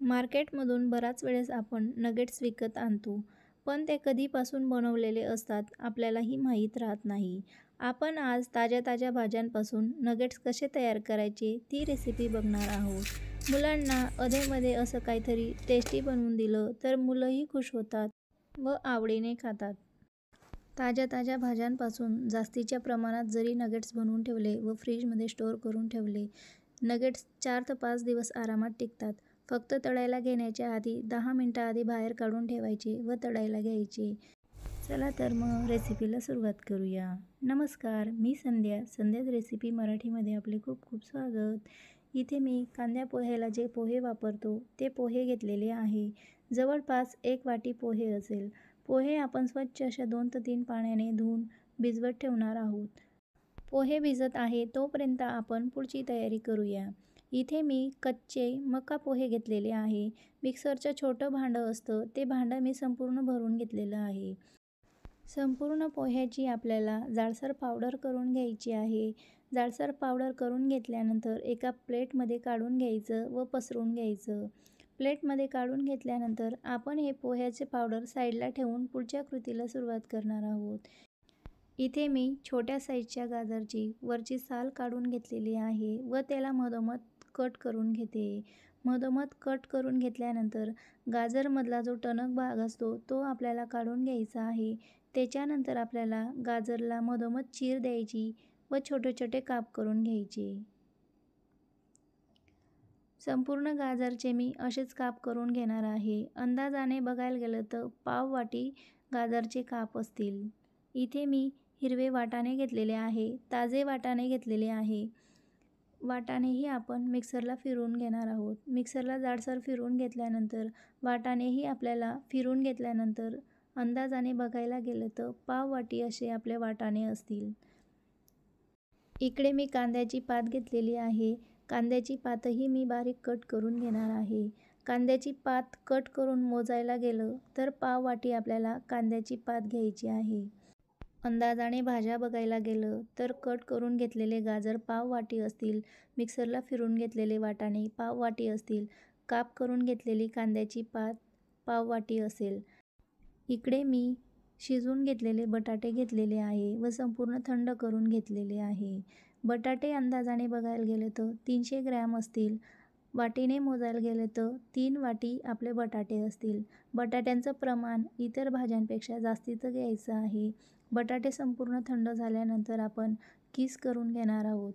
मार्केटमधून बराच वेळेस आपण नगेट्स विकत आणतो, पण ते कधीपासून बनवलेले असतात आपल्यालाही माहीत राहत नाही. आपण आज ताज्या ताज्या भाज्यांपासून नगेट्स कसे तयार करायचे ती रेसिपी बघणार आहोत. मुलांना अधेमध्ये असं काहीतरी टेस्टी बनवून दिलं तर मुलंही खुश होतात व आवडीने खातात. ताज्या ताज्या भाज्यांपासून जास्तीच्या प्रमाणात जरी नगेट्स बनवून ठेवले व फ्रीजमध्ये स्टोअर करून ठेवले, नगेट्स 4 ते 5 दिवस आरामात टिकतात. फक्त तळायला घेण्याच्या आधी 10 मिनिटं आधी बाहेर काढून ठेवायचे व तळायला घ्यायचे. चला तर मग रेसिपीला सुरुवात करूया. नमस्कार, मी संध्याच रेसिपी मराठीमध्ये आपले खूप खूप स्वागत. इथे मी कांद्या पोह्याला जे पोहे वापरतो ते पोहे घेतलेले आहे. जवळपास 1 वाटी पोहे असेल. पोहे आपण स्वच्छ अशा 2 ते 3 पाण्याने धुवून भिजवत ठेवणार आहोत. पोहे भिजत आहे तोपर्यंत आपण पुढची तयारी करूया. इथे मी कच्चे मका पोहे घेतलेले आहे. मिक्सरचं छोटं भांडं असतं ते भांडं मी संपूर्ण भरून घेतलेलं आहे. संपूर्ण पोह्याची आपल्याला जाडसर पावडर करून घ्यायची आहे. जाडसर पावडर करून घेतल्यानंतर एका प्लेटमध्ये काढून घ्यायचं व पसरून घ्यायचं. प्लेटमध्ये काढून घेतल्यानंतर आपण हे पोह्याचे पावडर साईडला ठेवून पुढच्या कृतीला सुरुवात करणार आहोत. इथे मी छोट्या साईजच्या गाजरची वरची साल काढून घेतलेली आहे व त्याला मधोमध कट करून घेते. मधोमध कट करून घेतल्यानंतर गाजरमधला जो टणक भाग असतो तो आपल्याला काढून घ्यायचा आहे. त्याच्यानंतर आपल्याला गाजरला मधोमध चीर द्यायची व छोटे छोटे काप करून घ्यायचे. संपूर्ण गाजरचे मी असेच काप करून घेणार आहे. अंदाजाने बघायला गेलं तर पाव वाटी गाजरचे काप असतील. इथे मी हिरवे वाटाणे घेतलेले आहे. ताजे वाटाणे घेतलेले आहे. वाटाणेही आपण मिक्सरला फिरवून घेणार आहोत. मिक्सरला जाडसर फिरवून घेतल्यानंतर वाटाणेही आपल्याला फिरवून घेतल्यानंतर अंदाजाने बघायला गेलं तर पाव वाटी असे आपले वाटाणे असतील. इकडे मी कांद्याची पात घेतलेली आहे. कांद्याची पातही मी बारीक कट करून घेणार आहे. कांद्याची पात कट करून मोजायला गेलं तर पाव वाटी आपल्याला कांद्याची पात घ्यायची आहे. अंदाजाने भाज्या बघायला गेलं तर कट करून घेतलेले गाजर पाव वाटी असतील. मिक्सरला फिरवून घेतलेले वाटाणे पाव वाटी असतील. काप करून घेतलेली कांद्याची पात पाव वाटी असेल. इकडे मी शिजवून घेतलेले बटाटे घेतलेले आहे व संपूर्ण थंड करून घेतलेले आहे. बटाटे अंदाजाने बघायला गेलं तर 300 ग्रॅम असतील. वाटीने मोजायला गेलं तर 3 वाटी आपले बटाटे असतील. बटाट्यांचं प्रमाण इतर भाज्यांपेक्षा जास्तीचं घ्यायचं आहे. बटाटे संपूर्ण थंड झाल्यानंतर आपण किस करून घेणार आहोत.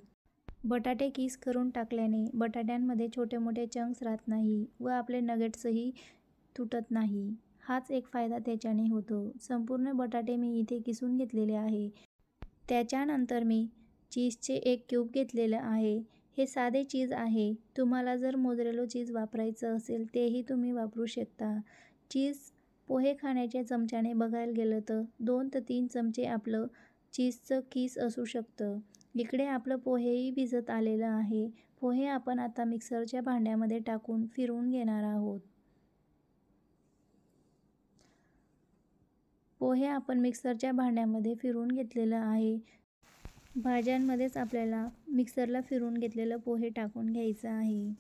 बटाटे किस करून टाकल्याने बटाट्यांमध्ये छोटे मोठे चंक्स राहत नाही व आपले नगेट्सही तुटत नाही. हाच एक फायदा त्याच्याने होतो. संपूर्ण बटाटे मी इथे किसून घेतलेले आहे. त्याच्यानंतर मी चीजचे 1 क्यूब घेतलेलं आहे. हे साधे चीज आहे. तुम्हाला जर मोझरेला चीज वापरायचं असेल तेही तुम्ही वापरू शकता. चीज पोहे खाण्याच्या चमच्याने बघायला गेलं तर 2 ते 3 चमचे आपलं चीजचं किस असू शकतं. इकडे आपलं पोहेही भिजत आलेलं आहे. पोहे आपण आता मिक्सरच्या भांड्यामध्ये टाकून फिरवून घेणार आहोत. पोहे आपण मिक्सरच्या भांड्यामध्ये फिरवून घेतलेलं आहे. भाज्यांमध्येच आपल्याला मिक्सरला फिरवून घेतलेलं पोहे टाकून घ्यायचं आहे.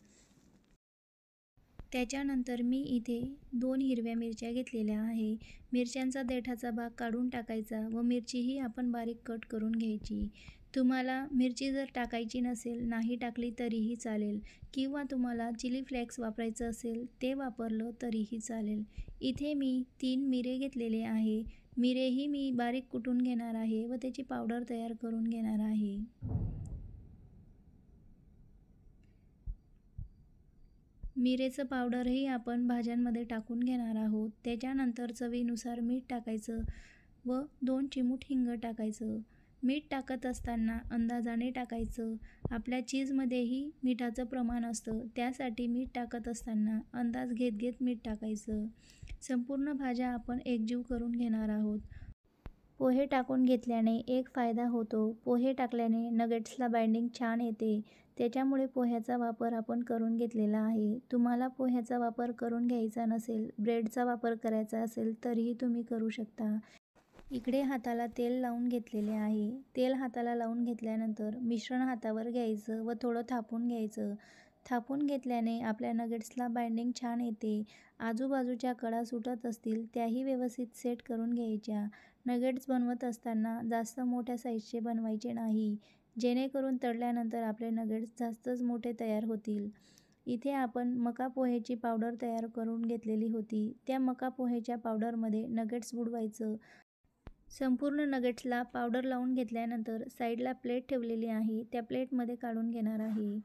त्याच्यानंतर मी इथे 2 हिरव्या मिरच्या घेतलेल्या आहे. मिरच्यांचा देठाचा भाग काढून टाकायचा व मिरचीही आपण बारीक कट करून घ्यायची. तुम्हाला मिरची जर टाकायची नसेल, नाही टाकली तरीही चालेल किंवा तुम्हाला चिली फ्लेक्स वापरायचं असेल ते वापरलं तरीही चालेल. इथे मी 3 मिरे घेतलेले आहे. मिरेही मी बारीक कुटून घेणार आहे व त्याची पावडर तयार करून घेणार आहे. मिरेचं पावडरही आपण भाज्यांमध्ये टाकून घेणार आहोत. त्याच्यानंतर चवीनुसार मीठ टाकायचं व 2 चिमूट हिंग टाकायचं. मीठ टाकत असताना अंदाजाने टाकायचं. आपल्या चीजमध्येही मिठाचं प्रमाण असतं, त्यासाठी मीठ टाकत असताना अंदाज घेत घेत मीठ टाकायचं. संपूर्ण भाज्या आपण एकजीव करून घेणार आहोत. पोहे टाकून घेतल्याने एक फायदा होतो. पोहे टाकल्याने नगेट्सला बाइंडिंग छान येते. त्याच्यामुळे पोह्याचा वापर आपण करून घेतलेला आहे. तुम्हाला पोह्याचा वापर करून घ्यायचा नसेल, ब्रेडचा वापर करायचा असेल तरीही तुम्ही करू शकता. इकडे हाताला तेल लावून घेतलेले आहे. तेल हाताला लावून घेतल्यानंतर मिश्रण हातावर घ्यायचं व थोडं थापून घ्यायचं. थापून घेतल्याने आपल्या नगेट्सला बाइंडिंग छान येते. आजूबाजूच्या कडा सुटत असतील त्याही व्यवस्थित सेट करून घ्यायच्या. नगेट्स बनवत असताना जास्त मोठ्या साईजचे बनवायचे नाही, जेणेकरून तळल्यानंतर आपले नगेट्स जास्तच मोठे तयार होतील. इथे आपण मका पोहेची पावडर तयार करून घेतलेली होती. त्या मका पोहेच्या पावडरमध्ये नगेट्स बुडवायचं. संपूर्ण नगेट्सला पावडर लावून घेतल्यानंतर साईडला प्लेट ठेवलेली आहे, त्या प्लेटमध्ये काढून घेणार आहे.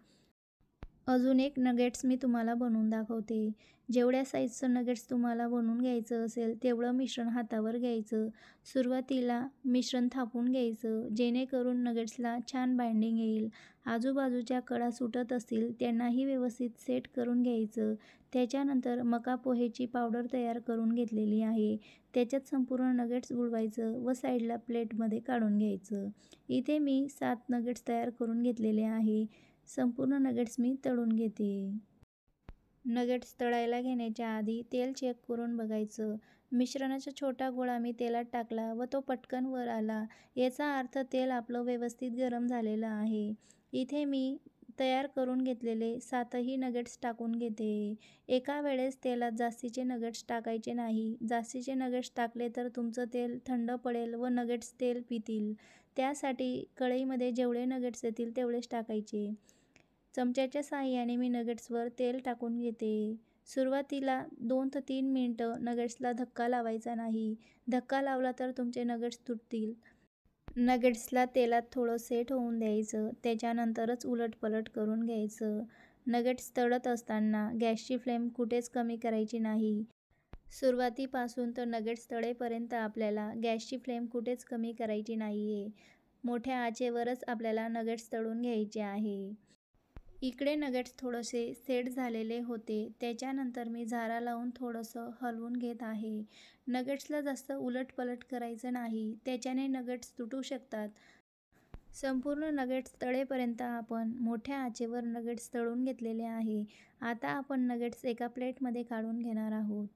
अजून एक नगेट्स मी तुम्हाला बनवून दाखवते. जेवढ्या साईजचं नगेट्स तुम्हाला बनवून घ्यायचं असेल तेवढं मिश्रण हातावर घ्यायचं. सुरुवातीला मिश्रण थापून घ्यायचं, जेणेकरून नगेट्सला छान बाइंडिंग येईल. आजूबाजूच्या कडा सुटत असतील त्यांनाही व्यवस्थित सेट करून घ्यायचं. त्याच्यानंतर मका पोहेची पावडर तयार करून घेतलेली आहे, त्याच्यात संपूर्ण नगेट्स बुडवायचं व साईडला प्लेटमध्ये काढून घ्यायचं. इथे मी 7 नगेट्स तयार करून घेतलेले आहे. संपूर्ण नगेट्स मी तळून घेते. नगेट्स तळायला घेण्याच्या आधी तेल चेक करून बघायचं. मिश्रणाचा छोटा गोळा मी तेलात टाकला व तो पटकन वर आला, याचा अर्थ तेल आपलं व्यवस्थित गरम झालेलं आहे. इथे मी तयार करून घेतलेले 7ही नगेट्स टाकून घेते. एका वेळेस तेलात जास्तीचे नगेट्स टाकायचे नाही. जास्तीचे नगेट्स टाकले तर तुमचं तेल थंड पडेल व नगेट्स तेल पितील. त्यासाठी कढईमध्ये जेवढे नगेट्स येतील तेवढेच टाकायचे. चमच्याच्या साहाय्याने मी नगेट्सवर तेल टाकून घेते. सुरुवातीला 2 ते 3 मिनिटं नगेट्सला धक्का लावायचा नाही. धक्का लावला तर तुमचे नगेट्स तुटतील. नगेट्सला तेलात थोडं सेट होऊन द्यायचं, त्याच्यानंतरच उलटपलट करून घ्यायचं. नगेट्स तळत असताना गॅसची फ्लेम कुठेच कमी करायची नाही. सुरुवातीपासून तर नगेट्स तळेपर्यंत आपल्याला गॅसची फ्लेम कुठेच कमी करायची नाही आहे. मोठ्या आचेवरच आपल्याला नगेट्स तळून घ्यायचे आहे. इकडे नगेट्स थोडेसे सेट झालेले होते, त्याच्यानंतर मी झारा लावून थोडंसं हलवून घेत आहे. नगेट्सला जास्त उलटपलट करायचं नाही, त्याच्याने नगेट्स तुटू शकतात. संपूर्ण नगेट्स तळेपर्यंत आपण मोठ्या आचेवर नगेट्स तळून घेतलेले आहे. आता आपण नगेट्स एका प्लेटमध्ये काढून घेणार आहोत.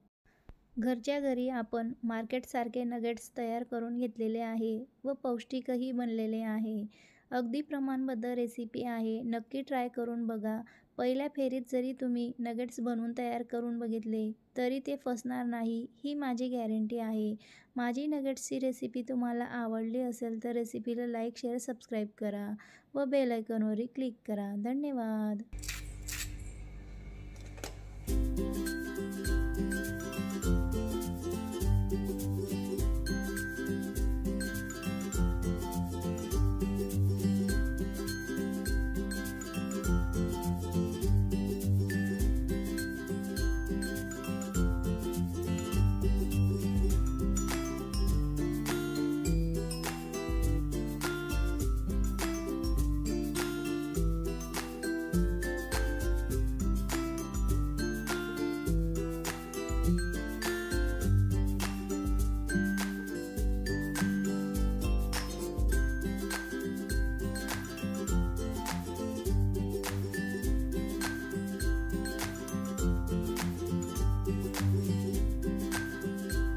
घरच्या घरी आपण मार्केटसारखे नगेट्स तयार करून घेतलेले आहे व पौष्टिकही बनलेले आहे. अगदी प्रमाणबद्ध रेसिपी आहे, नक्की ट्राय करून बघा. पहिल्या फेरीत जरी तुम्ही नगेट्स बनवून तयार करून बघितले तरी ते फसणार नाही, ही माझी गॅरंटी आहे. माझी नगेट्सची रेसिपी तुम्हाला आवडली असेल तर रेसिपीला लाईक, शेअर, सबस्क्राईब करा व बेल आयकॉनवरही क्लिक करा. धन्यवाद.